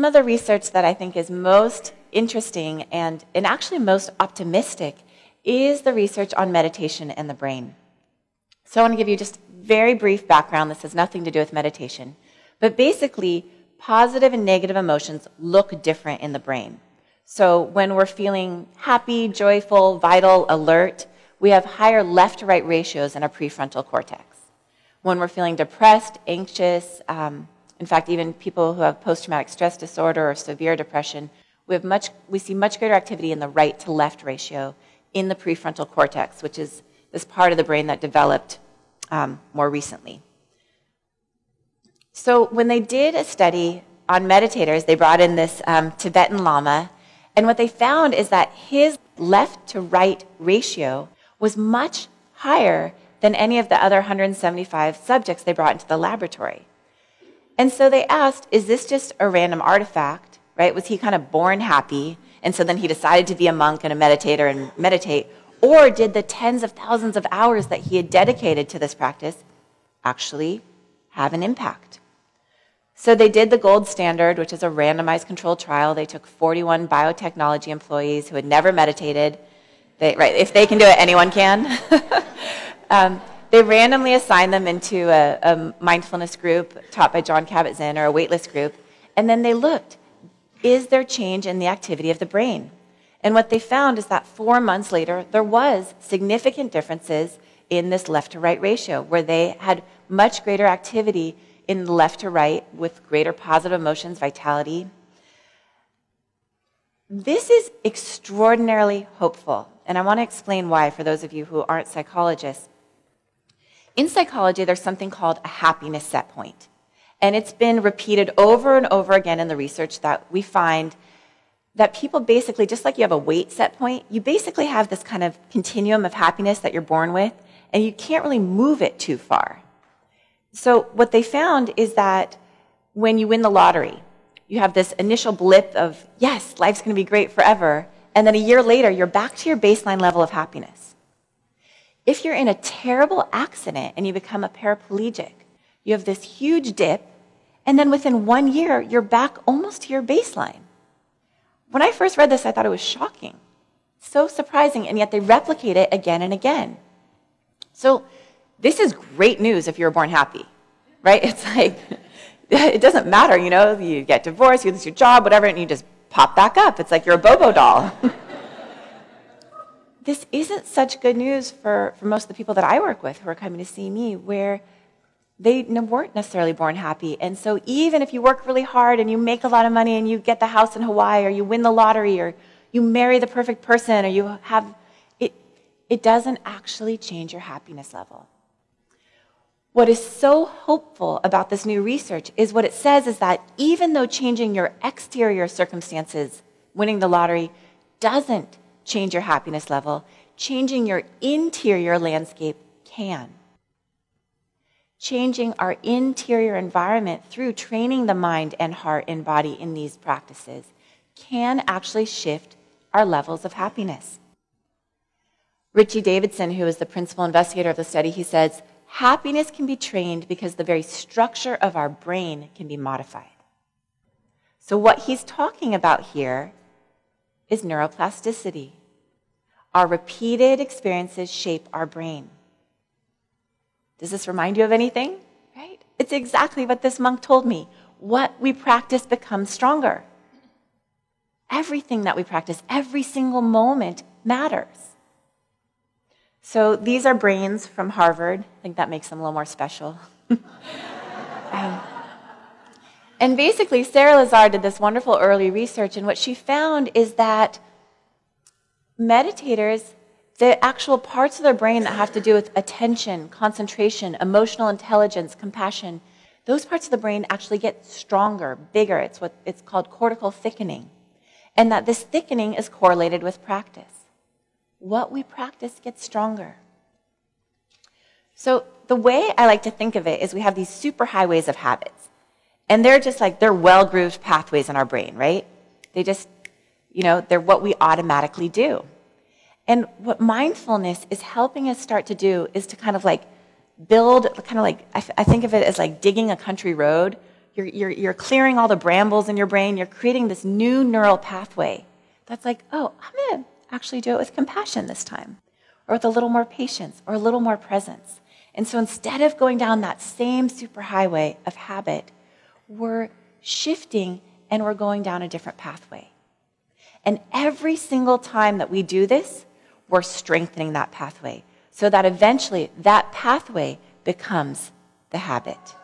some of the research that I think is most interesting and actually most optimistic is the research on meditation and the brain. So I want to give you just very brief background. This has nothing to do with meditation. But basically, positive and negative emotions look different in the brain. So when we're feeling happy, joyful, vital, alert, we have higher left-to-right ratios in our prefrontal cortex. When we're feeling depressed, anxious, in fact, even people who have post-traumatic stress disorder or severe depression, we see much greater activity in the right-to-left ratio in the prefrontal cortex, which is this part of the brain that developed more recently. So when they did a study on meditators, they brought in this Tibetan Lama, and what they found is that his left-to-right ratio was much higher than any of the other 175 subjects they brought into the laboratory. And so they asked, is this just a random artifact, right? Was he kind of born happy, and so then he decided to be a monk and a meditator and meditate? Or did the tens of thousands of hours that he had dedicated to this practice actually have an impact? So they did the gold standard, which is a randomized controlled trial. They took 41 biotechnology employees who had never meditated. If they can do it, anyone can. They randomly assigned them into a mindfulness group taught by John Kabat-Zinn, or a waitlist group, and then they looked, is there change in the activity of the brain? And what they found is that 4 months later, there was significant differences in this left-to-right ratio, where they had much greater activity in left to right with greater positive emotions, vitality. This is extraordinarily hopeful, and I want to explain why for those of you who aren't psychologists. In psychology, there's something called a happiness set point. And it's been repeated over and over again in the research that we find that people basically, just like you have a weight set point, you basically have this kind of continuum of happiness that you're born with, and you can't really move it too far. So what they found is that when you win the lottery, you have this initial blip of, yes, life's going to be great forever, and then a year later, you're back to your baseline level of happiness. If you're in a terrible accident and you become a paraplegic, you have this huge dip, and then within 1 year, you're back almost to your baseline. When I first read this, I thought it was shocking. So surprising, and yet they replicate it again and again. So this is great news if you're born happy, right? It's like, it doesn't matter, you get divorced, you lose your job, whatever, and you just pop back up. It's like you're a Bobo doll. This isn't such good news for most of the people that I work with who are coming to see me, where they weren't necessarily born happy. And so even if you work really hard and you make a lot of money and you get the house in Hawaii, or you win the lottery, or you marry the perfect person, or you have, it doesn't actually change your happiness level. What is so hopeful about this new research is what it says is that even though changing your exterior circumstances, winning the lottery, doesn't change your happiness level, changing your interior landscape can. Changing our interior environment through training the mind and heart and body in these practices can actually shift our levels of happiness. Richie Davidson, who is the principal investigator of the study, he says, happiness can be trained because the very structure of our brain can be modified. So what he's talking about here is neuroplasticity. Our repeated experiences shape our brain. Does this remind you of anything? Right? It's exactly what this monk told me. What we practice becomes stronger. Everything that we practice, every single moment matters. So these are brains from Harvard. I think that makes them a little more special. And basically, Sarah Lazar did this wonderful early research, and what she found is that meditators, the actual parts of their brain that have to do with attention, concentration, emotional intelligence, compassion, those parts of the brain actually get stronger, bigger. It's called cortical thickening. And that this thickening is correlated with practice. What we practice gets stronger. So the way I like to think of it is we have these super highways of habits. And they're well-grooved pathways in our brain, right? They just, they're what we automatically do. And what mindfulness is helping us start to do is to kind of like build, I think of it as like digging a country road you're clearing all the brambles in your brain. You're creating this new neural pathway that's like, oh, I'm going to actually do it with compassion this time, or with a little more patience, or a little more presence. And so instead of going down that same superhighway of habit, we're shifting and we're going down a different pathway. And every single time that we do this, we're strengthening that pathway so that eventually that pathway becomes the habit.